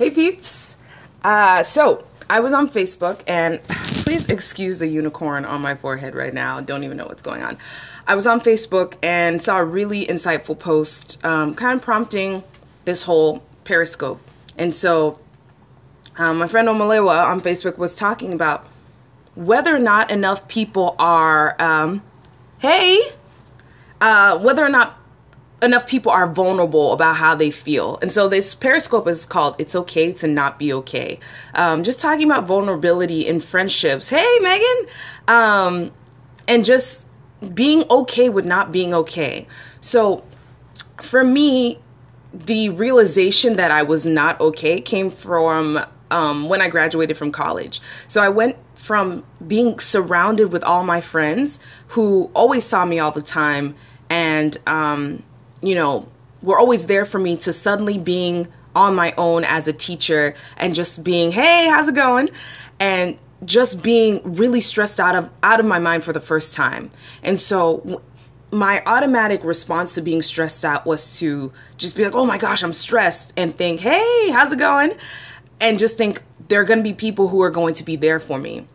Hey peeps! So I was on Facebook, and please excuse the unicorn on my forehead right now. Don't even know what's going on. I was on Facebook and saw a really insightful post kind of prompting this whole Periscope. And so my friend Omalewa on Facebook was talking about whether or not enough people are, whether or not enough people are vulnerable about how they feel. And so this Periscope is called It's Okay to Not Be Okay. Just talking about vulnerability in friendships. Hey, Megan! And just being okay with not being okay. So for me, the realization that I was not okay came from when I graduated from college. So I went from being surrounded with all my friends who always saw me all the time and, were always there for me, to suddenly being on my own as a teacher and just being, hey, how's it going? And just being really stressed out of my mind for the first time. And so my automatic response to being stressed out was to just be like, oh my gosh, I'm stressed, and think, hey, how's it going? And just think there are going to be people who are going to be there for me.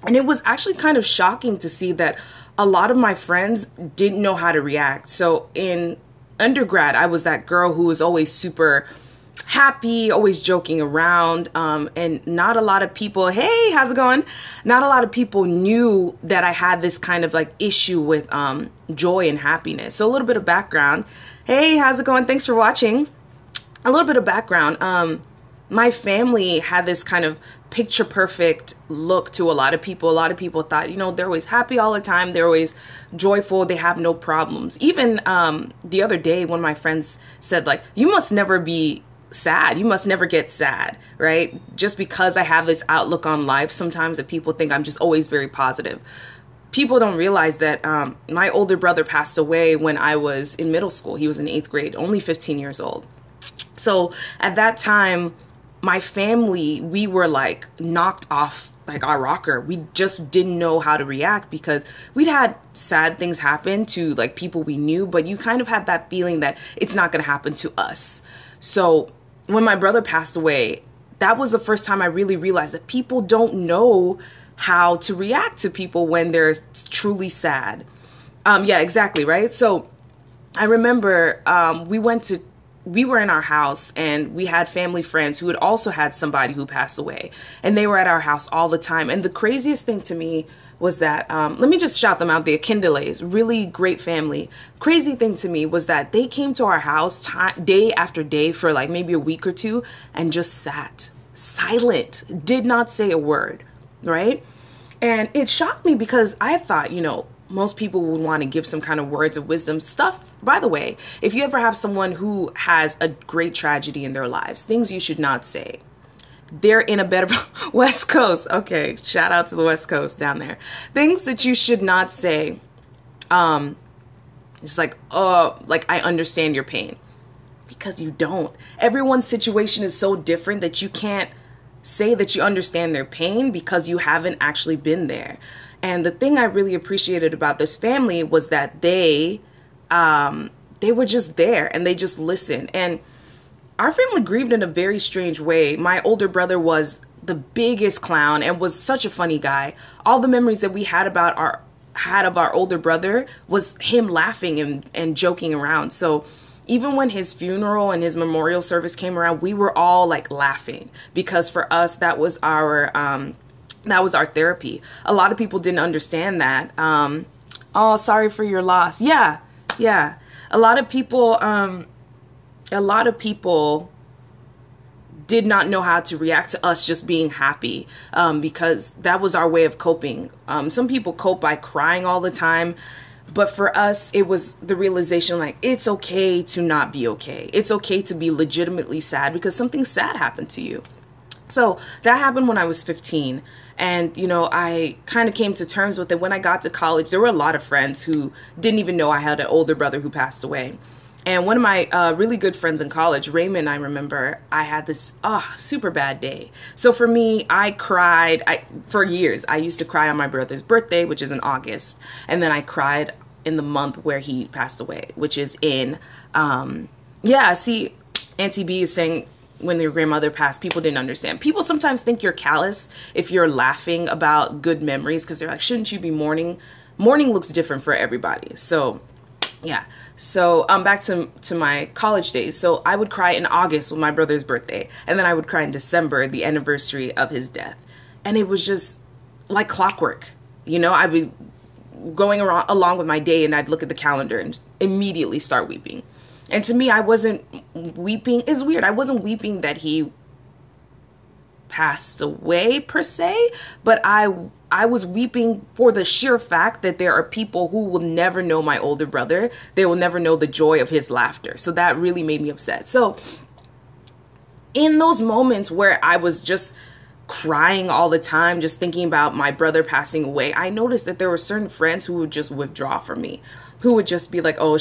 And it was actually kind of shocking to see that a lot of my friends didn't know how to react. So in undergrad, I was that girl who was always super happy, always joking around, and not a lot of people, hey, how's it going? Not a lot of people knew that I had this kind of like issue with joy and happiness. So a little bit of background. Hey, how's it going? Thanks for watching. A little bit of background. My family had this kind of picture perfect look to a lot of people. A lot of people thought, they're always happy all the time. They're always joyful. They have no problems. Even the other day, one of my friends said, like, you must never be sad. You must never get sad, right? Just because I have this outlook on life sometimes that people think I'm just always very positive. People don't realize that my older brother passed away when I was in middle school. He was in 8th grade, only 15 years old. So at that time, my family, we were like knocked off like our rocker. We just didn't know how to react because we'd had sad things happen to like people we knew, but you kind of had that feeling that it's not going to happen to us. So when my brother passed away, that was the first time I really realized that people don't know how to react to people when they're truly sad. Yeah, exactly. Right. So I remember we were in our house and we had family friends who had also had somebody who passed away, and they were at our house all the time. And the craziest thing to me was that, let me just shout them out, the Akindales, really great family. Crazy thing to me was that they came to our house day after day for like maybe a week or two and just sat silent, did not say a word, right? And it shocked me because I thought, most people would want to give some kind of words of wisdom stuff. By the way, if you ever have someone who has a great tragedy in their lives, things you should not say. They're in a better West Coast. Okay, shout out to the West Coast down there. Things that you should not say. It's like, I understand your pain. Because you don't. Everyone's situation is so different that you can't say that you understand their pain because you haven't actually been there. And the thing I really appreciated about this family was that they were just there and they just listened. And our family grieved in a very strange way. My older brother was the biggest clown and was such a funny guy. All the memories that we had of our older brother was him laughing and joking around. So even when his funeral and his memorial service came around, we were all like laughing because for us, that was our therapy. A lot of people didn't understand that. Oh, sorry for your loss. Yeah. A lot of people did not know how to react to us just being happy, because that was our way of coping. Some people cope by crying all the time. But for us, it was the realization like, it's okay to not be okay. It's okay to be legitimately sad because something sad happened to you. So that happened when I was 15. And, I kind of came to terms with it. When I got to college, there were a lot of friends who didn't even know I had an older brother who passed away. And one of my really good friends in college, Raymond, I remember, I had this super bad day. So for me, I cried for years. I used to cry on my brother's birthday, which is in August. And then I cried in the month where he passed away, which is in, Auntie B is saying when your grandmother passed, people didn't understand. People sometimes think you're callous if you're laughing about good memories, because they're like, shouldn't you be mourning? Mourning looks different for everybody. So yeah. So back to my college days. So I would cry in August with my brother's birthday, and then I would cry in December, the anniversary of his death. And it was just like clockwork. You know, I'd be going along with my day, and I'd look at the calendar and immediately start weeping. And to me, I wasn't weeping. It's weird. I wasn't weeping that he passed away per se, but I was weeping for the sheer fact that there are people who will never know my older brother. They will never know the joy of his laughter. So that really made me upset. So in those moments where I was just crying all the time, just thinking about my brother passing away, I noticed that there were certain friends who would just withdraw from me, who would just be like, oh,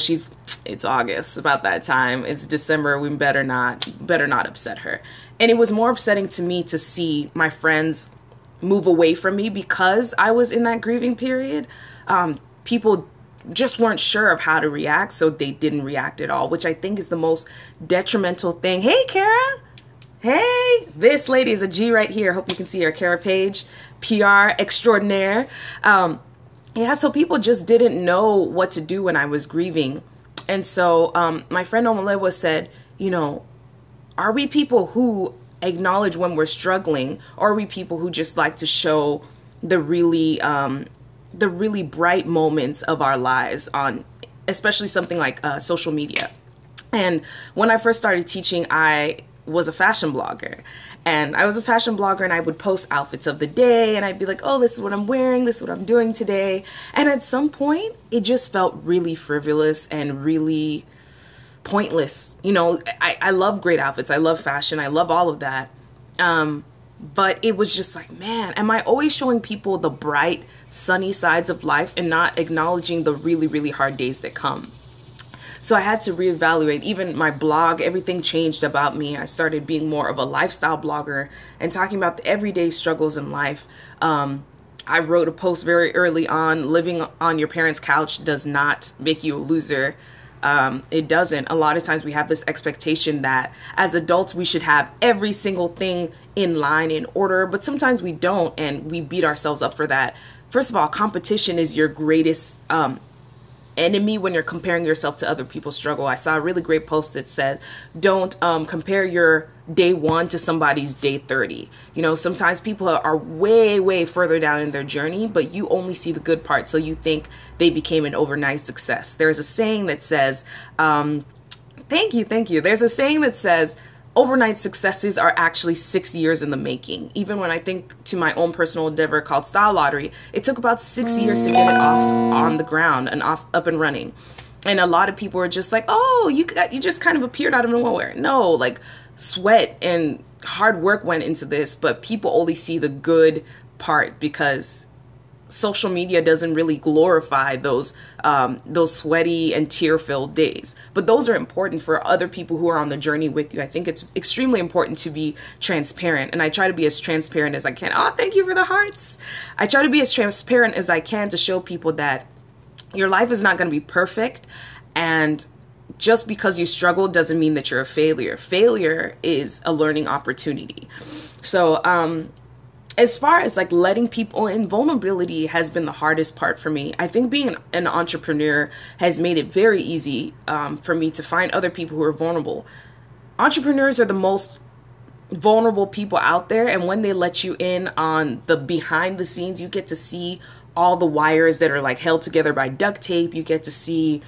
it's August, about that time. It's December. We better not upset her. And it was more upsetting to me to see my friends move away from me because I was in that grieving period. People just weren't sure of how to react, so they didn't react at all, which I think is the most detrimental thing. Hey, Kara. Hey, this lady is a G right here. Hope you can see her. Kara Page, PR extraordinaire. Yeah, so people just didn't know what to do when I was grieving. And so my friend Omalewa said, you know, are we people who acknowledge when we're struggling, or are we people who just like to show the really bright moments of our lives on especially something like social media? And when I first started teaching, I was a fashion blogger. And I was a fashion blogger, and I would post outfits of the day, and I'd be like, oh, this is what I'm wearing, this is what I'm doing today. And at some point, it just felt really frivolous and really pointless. You know, I love great outfits. I love fashion. I love all of that. But it was just like, man, am I always showing people the bright, sunny sides of life and not acknowledging the really, really hard days that come? So I had to reevaluate. Even my blog, everything changed about me. I started being more of a lifestyle blogger and talking about the everyday struggles in life. I wrote a post very early on, living on your parents' couch does not make you a loser. It doesn't. A lot of times we have this expectation that as adults we should have every single thing in line, in order, but sometimes we don't, and we beat ourselves up for that. First of all, competition is your greatest enemy when you're comparing yourself to other people's struggle. I saw a really great post that said, don't compare your day 1 to somebody's day 30. You know, sometimes people are way, way further down in their journey, but you only see the good part. So you think they became an overnight success. There's a saying that says, thank you. There's a saying that says, overnight successes are actually 6 years in the making. Even when I think to my own personal endeavor called Style Lottery, it took about 6 years to get it off on the ground and up and running. And a lot of people are just like, oh, you just kind of appeared out of nowhere. No, like sweat and hard work went into this, but people only see the good part because social media doesn't really glorify those sweaty and tear-filled days. But those are important for other people who are on the journey with you. I think it's extremely important to be transparent, and I try to be as transparent as I can. Oh, thank you for the hearts. I try to be as transparent as I can to show people that your life is not going to be perfect, and just because you struggle doesn't mean that you're a failure. Failure is a learning opportunity. So, as far as like letting people in, vulnerability has been the hardest part for me. I think being an entrepreneur has made it very easy for me to find other people who are vulnerable. Entrepreneurs are the most vulnerable people out there, and when they let you in on the behind the scenes, you get to see all the wires that are like held together by duct tape. You get to see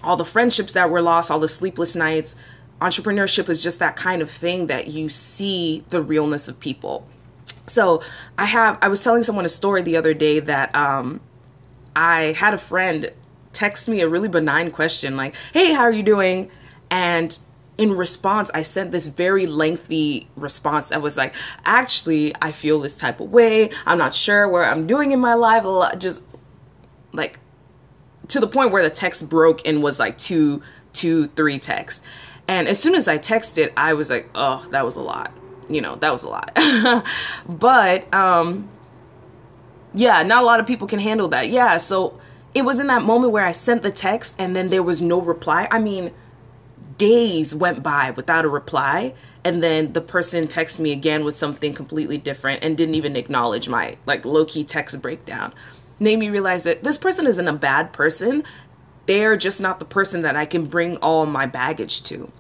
all the friendships that were lost, all the sleepless nights. Entrepreneurship is just that kind of thing that you see the realness of people. So I was telling someone a story the other day that I had a friend text me a really benign question like, hey, how are you doing? And in response, I sent this very lengthy response that was like, actually, I feel this type of way. I'm not sure where I'm doing in my life. Just like to the point where the text broke and was like 2, 3 texts. And as soon as I texted, I was like, oh, that was a lot. You know, that was a lot. But, yeah, not a lot of people can handle that. Yeah, so it was in that moment where I sent the text and then there was no reply. I mean, days went by without a reply, and then the person texted me again with something completely different and didn't even acknowledge my like low-key text breakdown. Made me realize that this person isn't a bad person. They're just not the person that I can bring all my baggage to.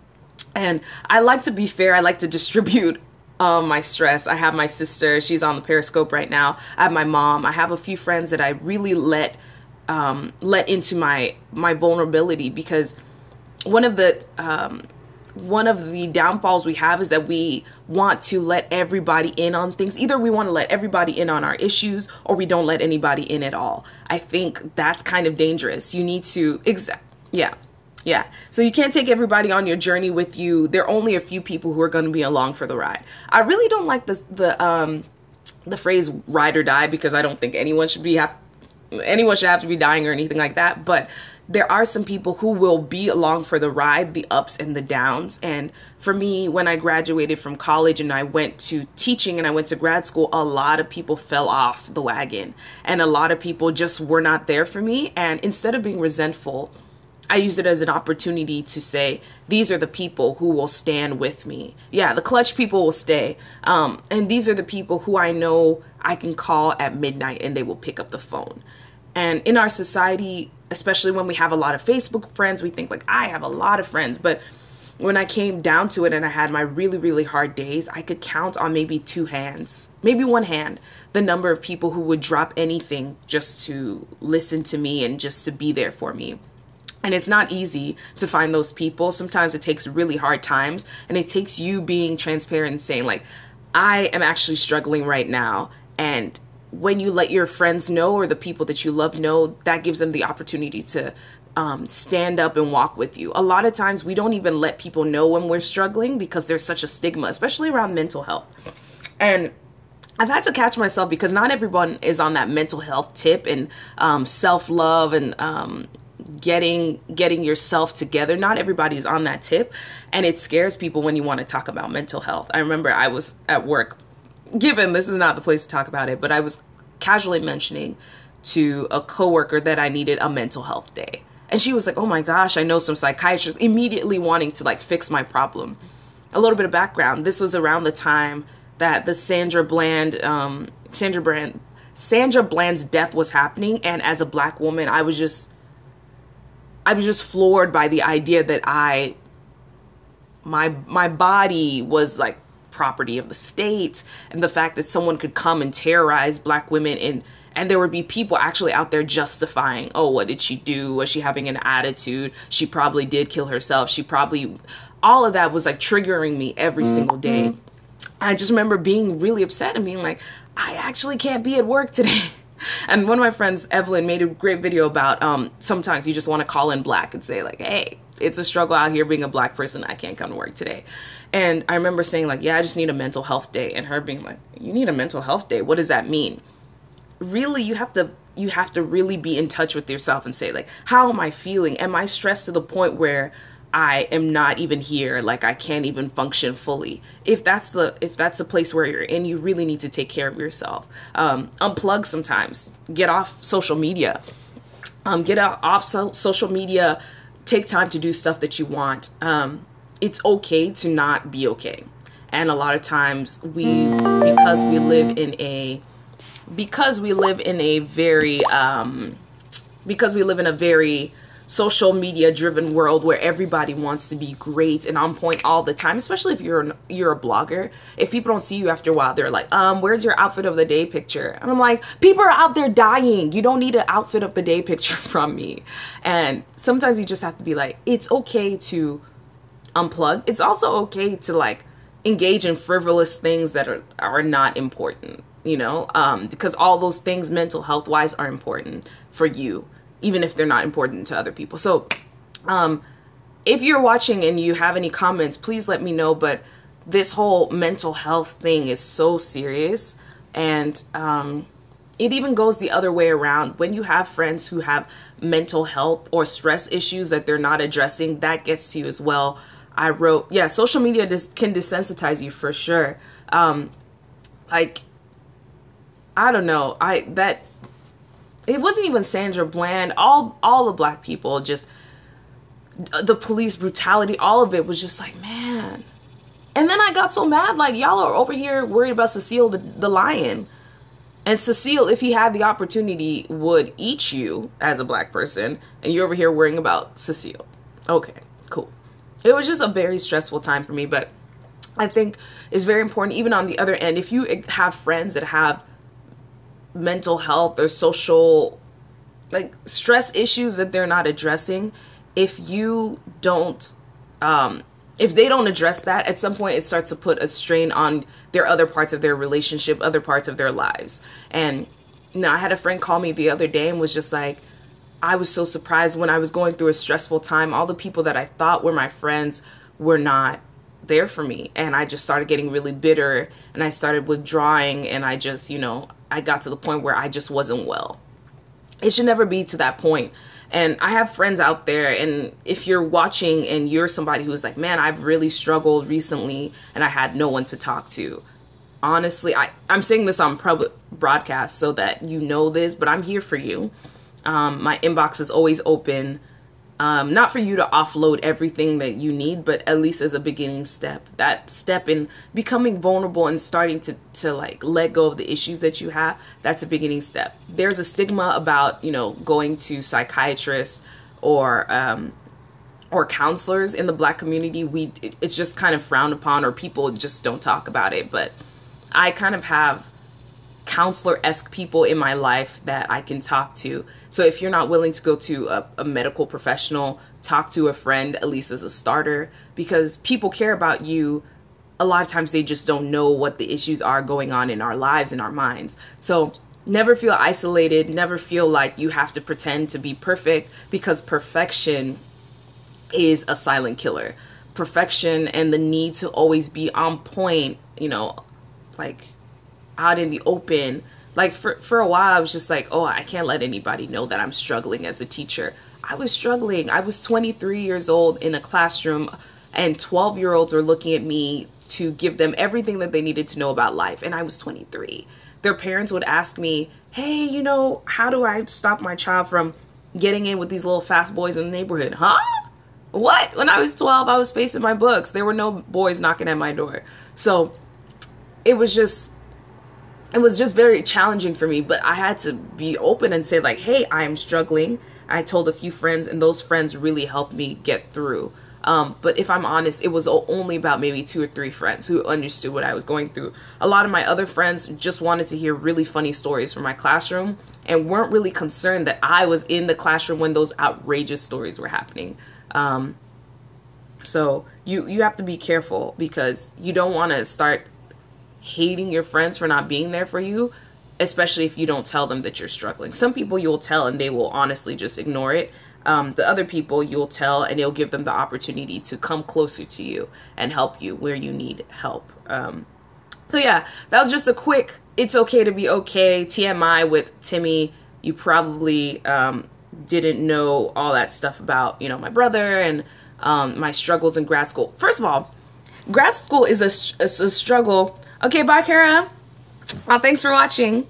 And I like to be fair. I like to distribute my stress. I have my sister. She's on the Periscope right now. I have my mom. I have a few friends that I really let into my vulnerability, because one of the downfalls we have is that we want to let everybody in on things. Either we want to let everybody in on our issues, or we don't let anybody in at all. I think that's kind of dangerous. You need to, yeah. So you can't take everybody on your journey with you. There are only a few people who are going to be along for the ride. I really don't like the phrase ride or die, because I don't think anyone should have to be dying or anything like that. But there are some people who will be along for the ride, the ups and the downs. And for me, when I graduated from college and I went to teaching and I went to grad school, a lot of people fell off the wagon, and a lot of people just were not there for me. And instead of being resentful, I use it as an opportunity to say, these are the people who will stand with me. Yeah, the clutch people will stay. And these are the people who I know I can call at midnight and they will pick up the phone. And in our society, especially when we have a lot of Facebook friends, we think like, I have a lot of friends. But when I came down to it and I had my really, really hard days, I could count on maybe two hands, maybe one hand, the number of people who would drop anything just to listen to me and just to be there for me. And it's not easy to find those people. Sometimes it takes really hard times, and it takes you being transparent and saying like, I am actually struggling right now. And when you let your friends know, or the people that you love know, that gives them the opportunity to stand up and walk with you. A lot of times we don't even let people know when we're struggling, because there's such a stigma, especially around mental health. And I've had to catch myself, because not everyone is on that mental health tip and self-love and getting yourself together. Not everybody is on that tip, and it scares people when you want to talk about mental health. I remember I was at work, given this is not the place to talk about it, but I was casually mentioning to a coworker that I needed a mental health day, and she was like, oh my gosh, I know some psychiatrists, immediately wanting to like fix my problem. A little bit of background: this was around the time that the Sandra Bland's death was happening, and as a Black woman, I was just floored by the idea that my body was like property of the state, and the fact that someone could come and terrorize Black women, and there would be people actually out there justifying, oh, what did she do? Was she having an attitude? She probably did kill herself. All of that was like triggering me every single day. I just remember being really upset and being like, I actually can't be at work today. And one of my friends, Evelyn, made a great video about sometimes you just want to call in Black and say like, hey, it's a struggle out here being a Black person. I can't come to work today. And I remember saying like, yeah, I just need a mental health day. And her being like, you need a mental health day? What does that mean? Really, you have to really be in touch with yourself and say like, how am I feeling? Am I stressed to the point where I am not even here, like I can't even function fully? If that's the place where you're in, you really need to take care of yourself. Unplug sometimes. Get off social media. Social media. Take time to do stuff that you want. It's okay to not be okay. And a lot of times because we live in a very social media driven world where everybody wants to be great and on point all the time, especially if you're a blogger. If people don't see you after a while, they're like, where's your outfit of the day picture? And I'm like, people are out there dying. You don't need an outfit of the day picture from me. And sometimes you just have to be like, it's okay to unplug. It's also okay to like engage in frivolous things that are not important, because all those things mental health wise are important for you, even if they're not important to other people. So if you're watching and you have any comments, please let me know. But this whole mental health thing is so serious. And it even goes the other way around. When you have friends who have mental health or stress issues that they're not addressing, that gets to you as well. I wrote, social media can desensitize you for sure. I don't know. It wasn't even Sandra Bland. All the Black people just, the police brutality, all of it was just like, man. And then I got so mad, like, y'all are over here worried about Cecile the lion. And Cecile, if he had the opportunity, would eat you as a black person, and you're over here worrying about Cecile. Okay, cool. It was just a very stressful time for me, but I think it's very important, even on the other end, if you have friends that have mental health or social, like, stress issues that they're not addressing, if you don't, if they don't address that, at some point it starts to put a strain on their other parts of their relationship, other parts of their lives. And I had a friend call me the other day and was just like, I was so surprised when I was going through a stressful time. All the people that I thought were my friends were not there for me. And I just started getting really bitter, and I started withdrawing, and I just, I got to the point where I just wasn't well. It should never be to that point. And I have friends out there, and if you're watching and you're somebody who's like, man, I've really struggled recently and I had no one to talk to. Honestly, I'm saying this on public broadcast so that you know this, but I'm here for you. My inbox is always open. Not for you to offload everything that you need, but at least as a beginning step. That step in becoming vulnerable and starting to like let go of the issues that you have, that's a beginning step. There's a stigma about, going to psychiatrists or counselors in the Black community. It's just kind of frowned upon, or people just don't talk about it. But I kind of have counselor-esque people in my life that I can talk to. So if you're not willing to go to a medical professional, talk to a friend, at least as a starter, because people care about you. A lot of times they just don't know what the issues are going on in our lives, in our minds. So never feel isolated, never feel like you have to pretend to be perfect, because perfection is a silent killer. Perfection and the need to always be on point, like out in the open. Like for a while I was just like, oh, I can't let anybody know that I'm struggling as a teacher. I was struggling. I was 23 years old in a classroom, and 12-year-olds were looking at me to give them everything that they needed to know about life, and I was 23. Their parents would ask me, hey, how do I stop my child from getting in with these little fast boys in the neighborhood? Huh? What? When I was 12, I was facing my books. There were no boys knocking at my door. So it was just very challenging for me, but I had to be open and say like, hey, I am struggling. I told a few friends, and those friends really helped me get through. But if I'm honest, it was only about maybe 2 or 3 friends who understood what I was going through. A lot of my other friends just wanted to hear really funny stories from my classroom and weren't really concerned that I was in the classroom when those outrageous stories were happening. So you have to be careful, because you don't want to start hating your friends for not being there for you, especially if you don't tell them that you're struggling. Some people you'll tell and they will honestly just ignore it. The other people you'll tell and it'll give them the opportunity to come closer to you and help you where you need help. So yeah, that was just a quick, it's okay to be okay, TMI with Timi. You probably didn't know all that stuff about, my brother and my struggles in grad school. First of all, grad school is a struggle. Okay, bye, Kara. Thanks for watching.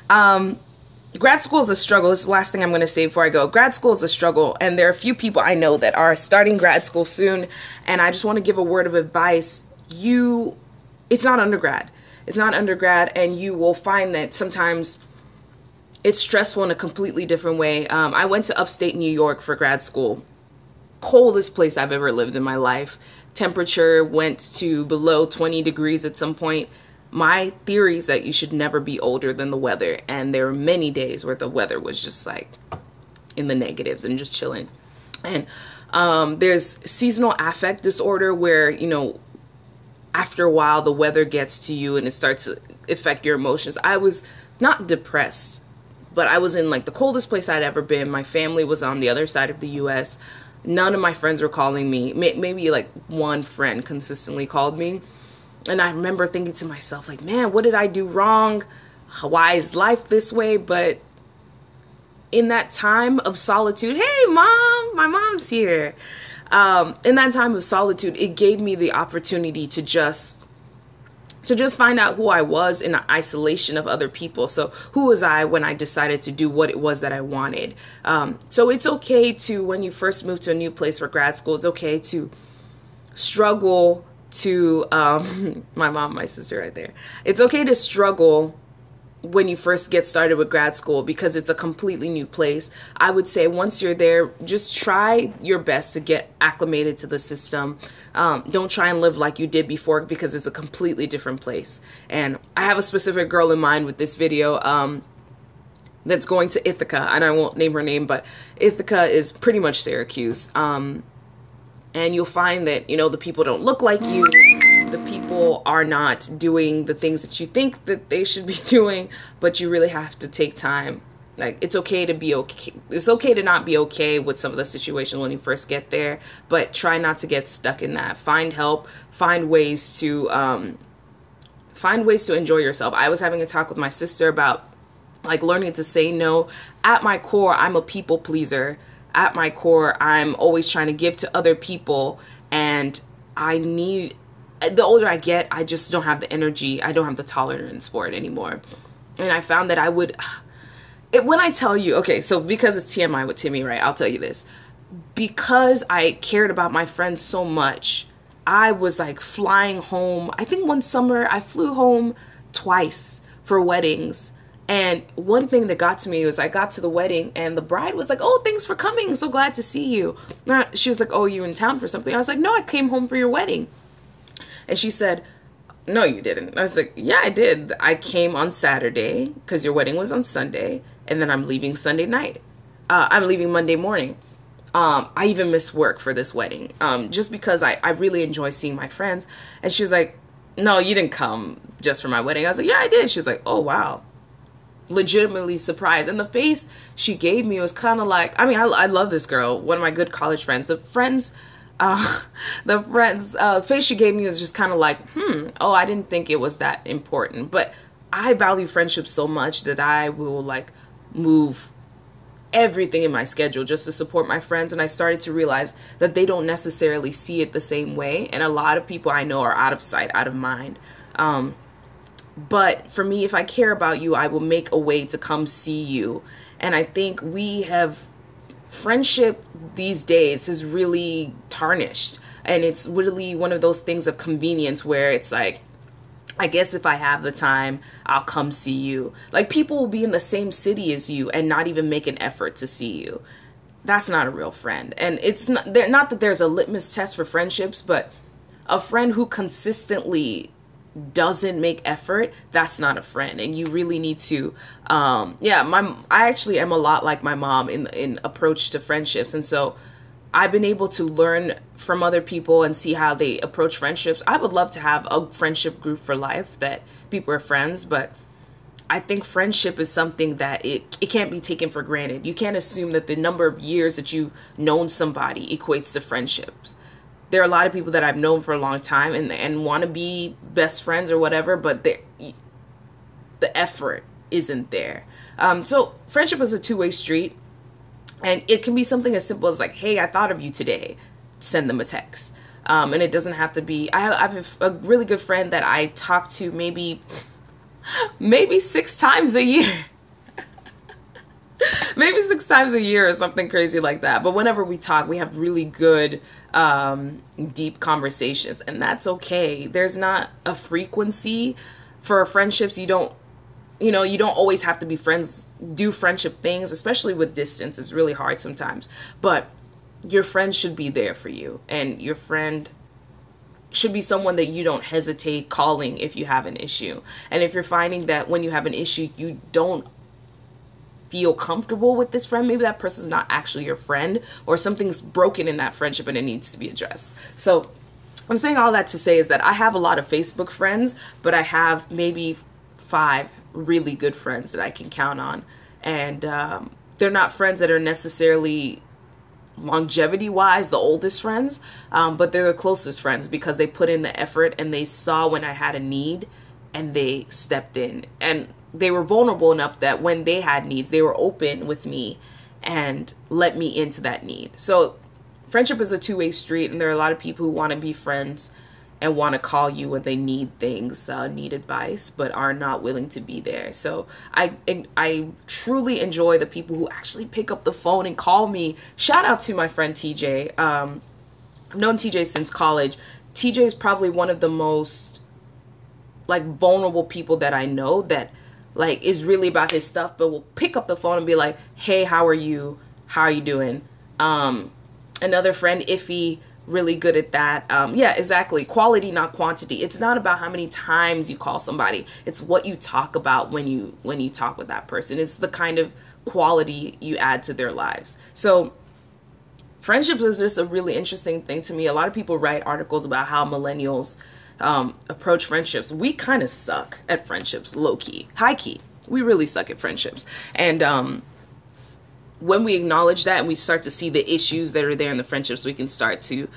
Grad school is a struggle. This is the last thing I'm going to say before I go. Grad school is a struggle, and there are a few people I know that are starting grad school soon, and I just want to give a word of advice. It's not undergrad. It's not undergrad, and you will find that sometimes it's stressful in a completely different way. I went to upstate New York for grad school. Coldest place I've ever lived in my life. Temperature went to below 20 degrees at some point. My theory is that you should never be older than the weather. And there were many days where the weather was just like in the negatives and just chilling. And there's seasonal affect disorder where, after a while the weather gets to you and it starts to affect your emotions. I was not depressed, but I was in like the coldest place I'd ever been. My family was on the other side of the US. None of my friends were calling me. Maybe like one friend consistently called me. And I remember thinking to myself, like, man, what did I do wrong? Why is life this way? But in that time of solitude, hey, Mom, my mom's here. In that time of solitude, it gave me the opportunity to just to just find out who I was in isolation of other people. So who was I when I decided to do what it was that I wanted? So it's okay to, when you first move to a new place for grad school, it's okay to struggle to, my mom, my sister right there. It's okay to struggle when you first get started with grad school because it's a completely new place. I would say once you're there, just try your best to get acclimated to the system. Don't try and live like you did before because it's a completely different place. And I have a specific girl in mind with this video that's going to Ithaca, and I won't name her name, but Ithaca is pretty much Syracuse. And you'll find that, you know, the people don't look like you. The people are not doing the things that you think that they should be doing, but you really have to take time. Like, it's okay to be okay. It's okay to not be okay with some of the situations when you first get there, but try not to get stuck in that. Find help, find ways to enjoy yourself. I was having a talk with my sister about like learning to say no. At my core, I'm a people pleaser. At my core, I'm always trying to give to other people, and the older I get, I just don't have the energy. I don't have the tolerance for it anymore. And I found that when I tell you, okay, so because it's TMI with Timi, right? I'll tell you this. Because I cared about my friends so much, I was like flying home. I think one summer I flew home twice for weddings. And one thing that got to me was I got to the wedding and the bride was like, "Oh, thanks for coming. So glad to see you." She was like, "Oh, you in town for something?" I was like, "No, I came home for your wedding." And she said, "No, you didn't." I was like, "Yeah, I did. I came on Saturday because your wedding was on Sunday. And then I'm leaving Sunday night. I'm leaving Monday morning. I even missed work for this wedding just because I really enjoy seeing my friends." And she was like, "No, you didn't come just for my wedding." I was like, "Yeah, I did." She was like, "Oh, wow." Legitimately surprised. And the face she gave me was kind of like, I mean, I love this girl, one of my good college friends. The face she gave me was just kind of like, oh, I didn't think it was that important. But I value friendship so much that I will like move everything in my schedule just to support my friends. And I started to realize that they don't necessarily see it the same way. And a lot of people I know are out of sight, out of mind. But for me, if I care about you, I will make a way to come see you. And I think friendship these days is really tarnished. And it's really one of those things of convenience where it's like, I guess if I have the time, I'll come see you. Like, people will be in the same city as you and not even make an effort to see you. That's not a real friend. And it's not that there's a litmus test for friendships, but a friend who consistently doesn't make effort, that's not a friend. And you really need to I actually am a lot like my mom in approach to friendships. And so I've been able to learn from other people and see how they approach friendships. I would love to have a friendship group for life that people are friends, but I think friendship is something that it can't be taken for granted. You can't assume that the number of years that you've known somebody equates to friendships. There are a lot of people that I've known for a long time and want to be best friends or whatever, but the effort isn't there. So friendship is a two-way street, and it can be something as simple as like, "Hey, I thought of you today." Send them a text. And it doesn't have to be, I have a really good friend that I talk to maybe 6 times a year. Maybe 6 times a year or something crazy like that. But whenever we talk, we have really good, deep conversations, and that's okay. There's not a frequency for friendships. You don't always have to be friends, do friendship things, especially with distance. It's really hard sometimes, but your friend should be there for you, and your friend should be someone that you don't hesitate calling if you have an issue. And if you're finding that when you have an issue, you don't feel comfortable with this friend, maybe that person's not actually your friend, or something's broken in that friendship and it needs to be addressed. So I'm saying all that to say is that I have a lot of Facebook friends, but I have maybe 5 really good friends that I can count on. And they're not friends that are necessarily longevity wise the oldest friends, but they're the closest friends because they put in the effort and they saw when I had a need and they stepped in, and they were vulnerable enough that when they had needs, they were open with me and let me into that need. So friendship is a two-way street, and there are a lot of people who want to be friends and want to call you when they need things, need advice, but are not willing to be there. So I truly enjoy the people who actually pick up the phone and call me. Shout out to my friend TJ. I've known TJ since college. TJ is probably one of the most like vulnerable people that I know, that like is really about his stuff, but will pick up the phone and be like, hey, how are you? How are you doing? Another friend, Iffy, really good at that. Yeah, exactly. Quality, not quantity. It's not about how many times you call somebody. It's what you talk about when you talk with that person. It's the kind of quality you add to their lives. So friendships is just a really interesting thing to me. A lot of people write articles about how millennials approach friendships. We kind of suck at friendships, low key, high key. We really suck at friendships. And when we acknowledge that and we start to see the issues that are there in the friendships, we can start to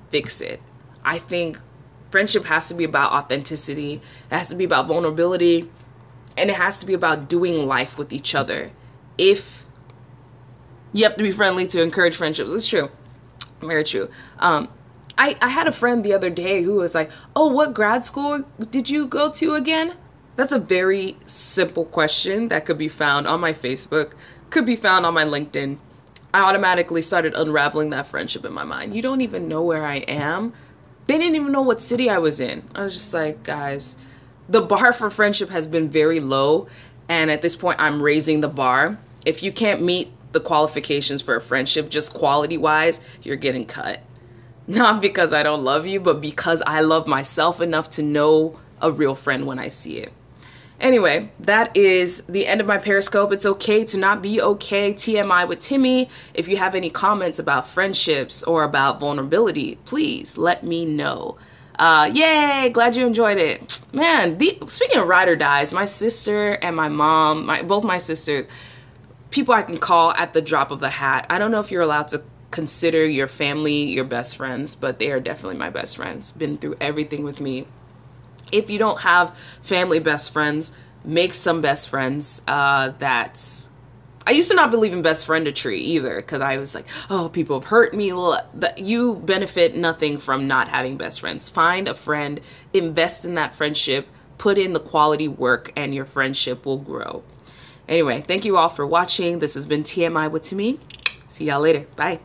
fix it. I think friendship has to be about authenticity. It has to be about vulnerability, and it has to be about doing life with each other. If you have to be friendly to encourage friendships, it's true, very true. I had a friend the other day who was like, oh, what grad school did you go to again? That's a very simple question that could be found on my Facebook, could be found on my LinkedIn. I automatically started unraveling that friendship in my mind. You don't even know where I am. They didn't even know what city I was in. I was just like, guys, the bar for friendship has been very low. And at this point, I'm raising the bar. If you can't meet the qualifications for a friendship, just quality-wise, you're getting cut. Not because I don't love you, but because I love myself enough to know a real friend when I see it. Anyway, that is the end of my Periscope. It's okay to not be okay. TMI with Timi. If you have any comments about friendships or about vulnerability, please let me know. Yay! Glad you enjoyed it. Man, speaking of ride or dies, my sister and my mom, both my sisters, people I can call at the drop of a hat. I don't know if you're allowed to consider your family your best friends, but they are definitely my best friends. Been through everything with me. If you don't have family best friends, make some best friends. I used to not believe in best friendetry either, because I was like, oh, people have hurt me. You benefit nothing from not having best friends. Find a friend, invest in that friendship, put in the quality work, and your friendship will grow. Anyway, thank you all for watching. This has been TMI with Timi. See y'all later. Bye.